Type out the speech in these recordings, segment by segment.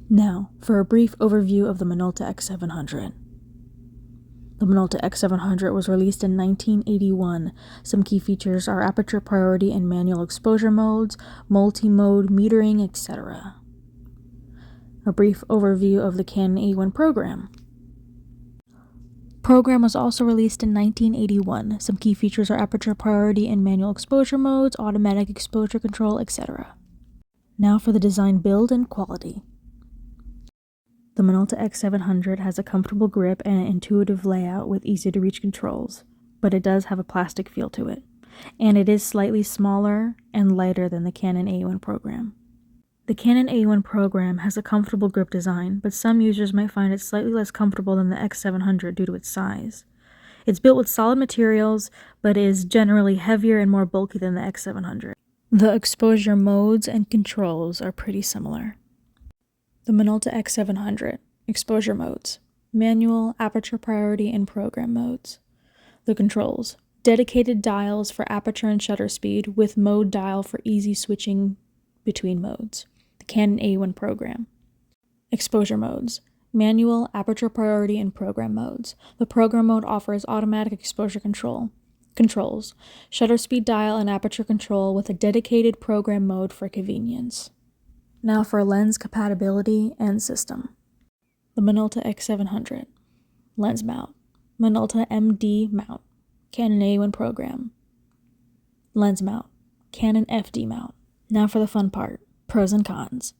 Now, for a brief overview of the Minolta X-700. The Minolta X-700 was released in 1981. Some key features are aperture priority and manual exposure modes, multi-mode metering, etc. A brief overview of the Canon AE-1 program. Program was also released in 1981. Some key features are aperture priority and manual exposure modes, automatic exposure control, etc. Now for the design, build, and quality. The Minolta X-700 has a comfortable grip and an intuitive layout with easy-to-reach controls, but it does have a plastic feel to it, and it is slightly smaller and lighter than the Canon AE-1 program. The Canon AE-1 program has a comfortable grip design, but some users might find it slightly less comfortable than the X-700 due to its size. It's built with solid materials, but is generally heavier and more bulky than the X-700. The exposure modes and controls are pretty similar. The Minolta X-700, exposure modes, manual, aperture priority, and program modes. The controls, dedicated dials for aperture and shutter speed with mode dial for easy switching between modes. The Canon AE-1 program. Exposure modes, manual, aperture priority, and program modes. The program mode offers automatic exposure control. Controls, shutter speed dial and aperture control with a dedicated program mode for convenience. Now for lens compatibility and system. The Minolta X-700. Lens mount. Minolta MD mount. Canon AE-1 program. Lens mount. Canon FD mount. Now for the fun part. Pros and cons.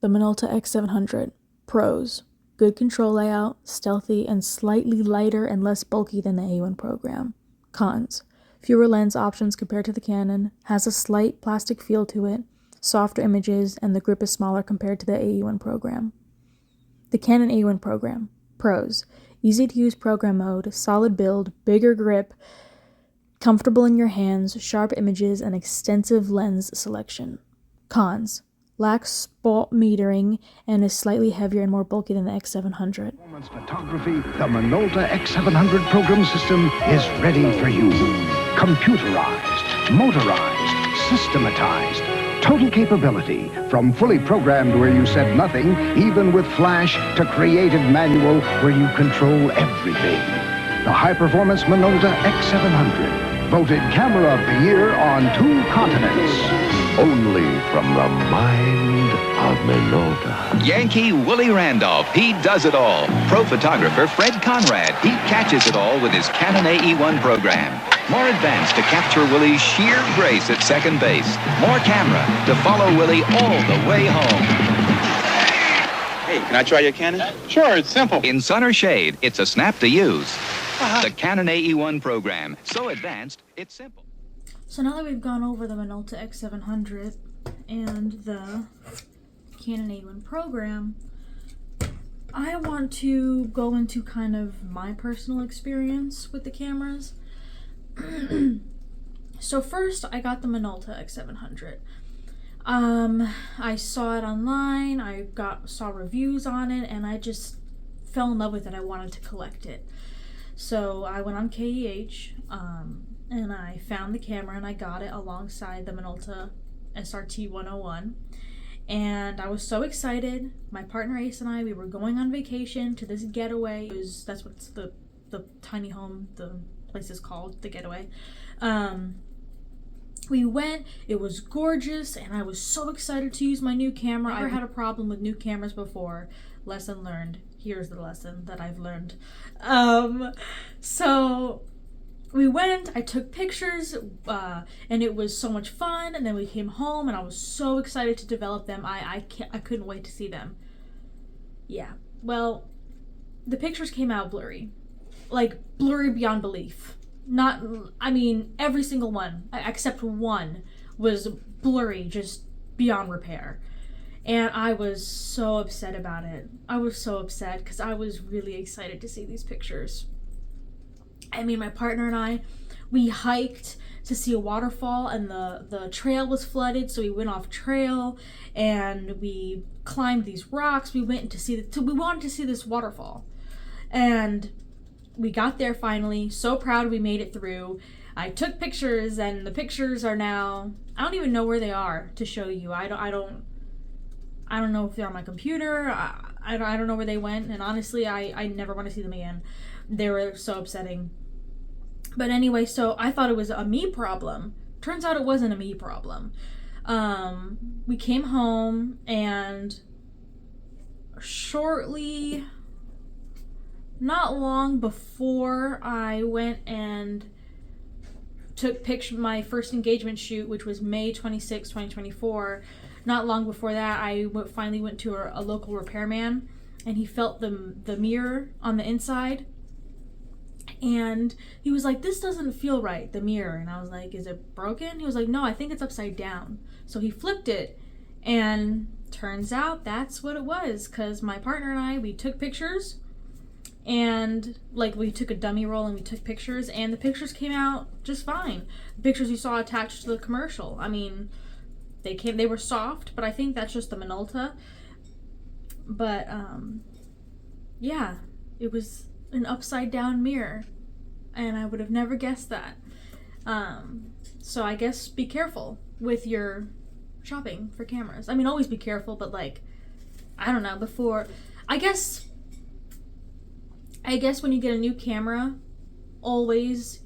The Minolta X-700. Pros. Good control layout, stealthy, and slightly lighter and less bulky than the AE-1 program. Cons. Fewer lens options compared to the Canon. Has a slight plastic feel to it. Softer images, and the grip is smaller compared to the AE-1 program. The Canon AE-1 program. Pros. Easy to use program mode, solid build, bigger grip, comfortable in your hands, sharp images, and extensive lens selection. Cons. Lacks spot metering and is slightly heavier and more bulky than the X-700. Performance photography, the Minolta X-700 program system is ready for you. Computerized, motorized, systematized. Total capability, from fully programmed where you said nothing, even with flash, to creative manual where you control everything. The high-performance Minolta X-700, voted Camera of the Year on 2 continents. Only from the mind of Minolta. Yankee Willie Randolph, he does it all. Pro photographer Fred Conrad, he catches it all with his Canon AE-1 program. More advanced to capture Willie's sheer grace at second base. More camera to follow Willie all the way home. Hey, can I try your Canon? Sure, it's simple. In sun or shade, it's a snap to use. The Canon AE-1 program, so advanced, it's simple. So now that we've gone over the Minolta X-700 and the Canon AE-1 program, I want to go into kind of my personal experience with the cameras. So first, I got the Minolta X-700. I saw it online, saw reviews on it, and I just fell in love with it. I wanted to collect it. So I went on KEH, and I found the camera, and I got it alongside the Minolta SRT 101. And I was so excited. My partner Ace and I, we were going on vacation to this getaway. That's what the tiny home, the place is called, the getaway. We went, it was gorgeous, and I was so excited to use my new camera. I never had a problem with new cameras before. Lesson learned. Here's the lesson that I've learned. So we went, I took pictures, and it was so much fun, and then we came home, and I was so excited to develop them. I couldn't wait to see them. Yeah, well, the pictures came out blurry. Like, blurry beyond belief. Every single one, except one, was blurry, just beyond repair. And I was so upset about it. I was so upset because I was really excited to see these pictures. My partner and I, we hiked to see a waterfall, and the trail was flooded, so we went off trail, and we climbed these rocks. We went we wanted to see this waterfall. And we got there finally, so proud we made it through. I took pictures, and the pictures are now, I don't even know where they are to show you. I don't know if they're on my computer. I don't know where they went, and honestly, I never want to see them again. They were so upsetting. But anyway, so I thought it was a me problem. Turns out it wasn't a me problem. We came home, and shortly, not long before I went and took my first engagement shoot, which was May 26, 2024. Not long before that, I finally went to a local repairman, and he felt the mirror on the inside, and he was like, "This doesn't feel right, the mirror." And I was like, "Is it broken?" He was like, "No, I think it's upside down." So he flipped it, and turns out that's what it was, because my partner and I, we took pictures, and like we took a dummy roll and we took pictures, and the pictures came out just fine. The pictures you saw attached to the commercial, I mean, they were soft, but I think that's just the Minolta. But yeah, it was an upside down mirror, and I would have never guessed that. So I guess be careful with your shopping for cameras. I mean, always be careful, but like, I don't know, I guess when you get a new camera, always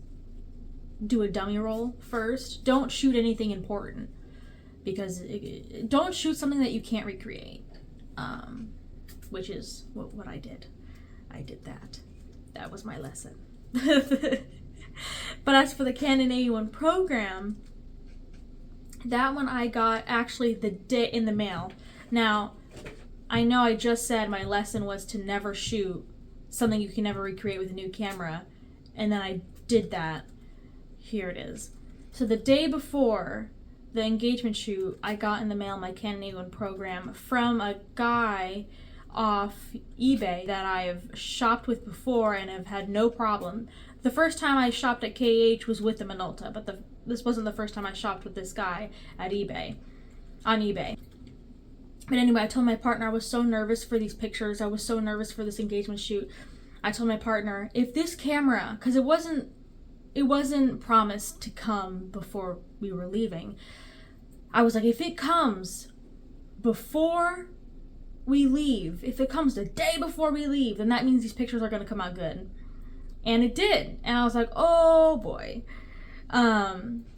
do a dummy roll first. Don't shoot anything important, because don't shoot something that you can't recreate, which is what I did. I did that. That was my lesson. But as for the Canon AE-1 program, that one I got actually the day in the mail. Now, I know I just said my lesson was to never shoot something you can never recreate with a new camera, and then I did that. Here it is. So the day before the engagement shoot, I got in the mail my Canon AE-1 program from a guy off eBay that I've shopped with before and have had no problem. The first time I shopped at KH was with the Minolta, but this wasn't the first time I shopped with this guy at eBay, on eBay. But anyway, I told my partner I was so nervous for these pictures. I was so nervous for this engagement shoot. I told my partner, if this camera, because it wasn't promised to come before we were leaving. I was like, if it comes before we leave, if it comes the day before we leave, then that means these pictures are going to come out good. And it did. And I was like, oh boy.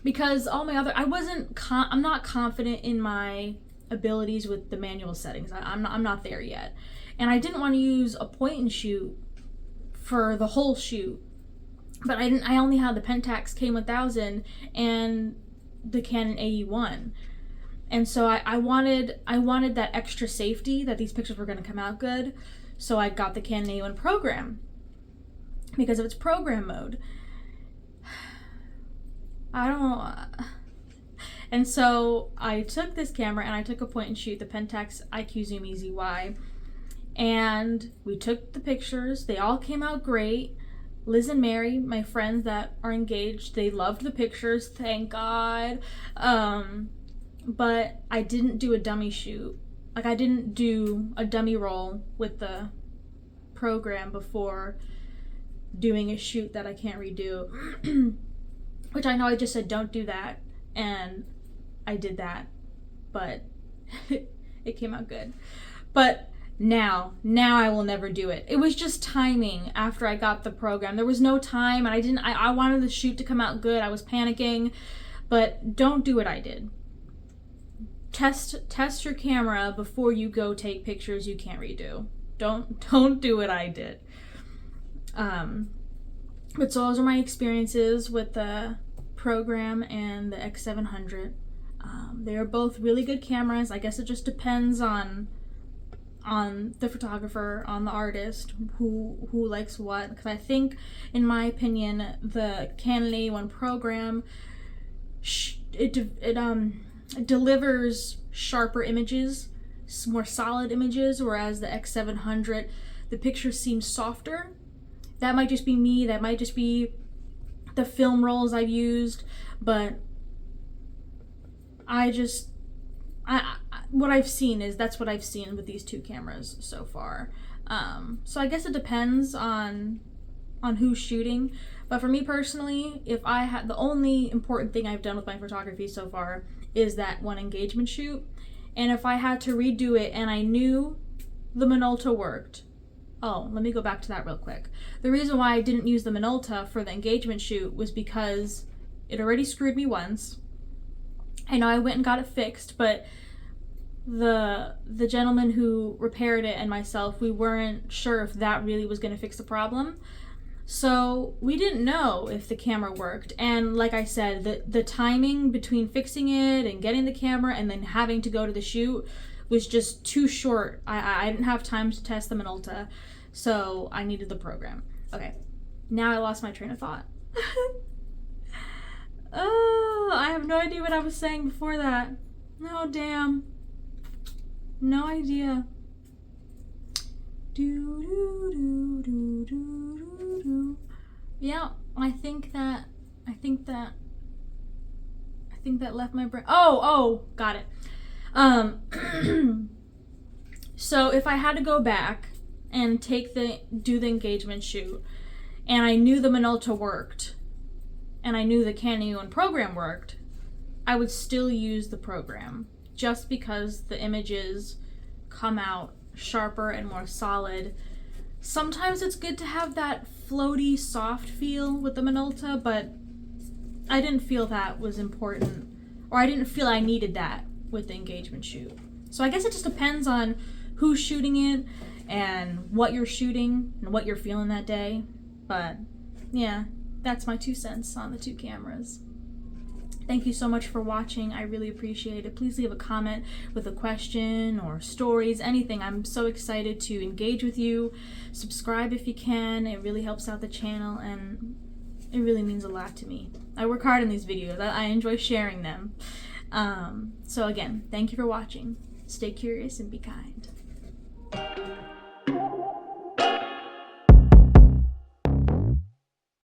Because all my other, I'm not confident in my abilities with the manual settings. I'm not there yet. And I didn't want to use a point and shoot for the whole shoot. But I only had the Pentax K1000 and the Canon AE-1. And so I wanted that extra safety that these pictures were going to come out good. So I got the Canon AE-1 program because of its program mode. I don't know. And so I took this camera and I took a point and shoot, the Pentax IQ Zoom EZ-Y. And we took the pictures. They all came out great. Liz and Mary, my friends that are engaged, they loved the pictures, thank God. But I didn't do a dummy shoot. Like, I didn't do a dummy roll with the program before doing a shoot that I can't redo. Which I know I just said don't do that, and I did that, but it came out good. But now I will never do it. It was just timing after I got the program. There was no time, and I wanted the shoot to come out good. I was panicking, but don't do what I did. Test your camera before you go take pictures you can't redo. Don't do what I did. But so those are my experiences with the program and the X-700. They are both really good cameras. I guess it just depends on the photographer, on the artist, who likes what. Because I think, in my opinion, the Canon AE-1 program, it delivers sharper images, more solid images, whereas the X-700, the pictures seem softer. That might just be me, that might just be the film rolls I've used, but what I've seen is that's what I've seen with these two cameras so far. So I guess it depends on who's shooting, but for me personally, if I had, the only important thing I've done with my photography so far is that one engagement shoot, and if I had to redo it and I knew the Minolta worked. Oh, let me go back to that real quick. The reason why I didn't use the Minolta for the engagement shoot was because it already screwed me once. I know I went and got it fixed, but the gentleman who repaired it and myself, we weren't sure if that really was going to fix the problem. So we didn't know if the camera worked. And like I said, the timing between fixing it and getting the camera and then having to go to the shoot was just too short. I didn't have time to test the Minolta, so I needed the program. Okay, now I lost my train of thought. Oh, I have no idea what I was saying before that. No, damn. No idea. Yeah, I think that left my brain. Oh, got it. So if I had to go back and do the engagement shoot, and I knew the Minolta worked, and I knew the Canon AE-1 program worked, I would still use the program, just because the images come out sharper and more solid. Sometimes it's good to have that floaty, soft feel with the Minolta, but I didn't feel that was important, or I didn't feel I needed that with the engagement shoot. So I guess it just depends on who's shooting it and what you're shooting and what you're feeling that day. But yeah, that's my 2 cents on the two cameras. Thank you so much for watching. I really appreciate it. Please leave a comment with a question or stories, anything. I'm so excited to engage with you. Subscribe if you can. It really helps out the channel, and it really means a lot to me. I work hard on these videos. I enjoy sharing them. So again, thank you for watching. Stay curious and be kind.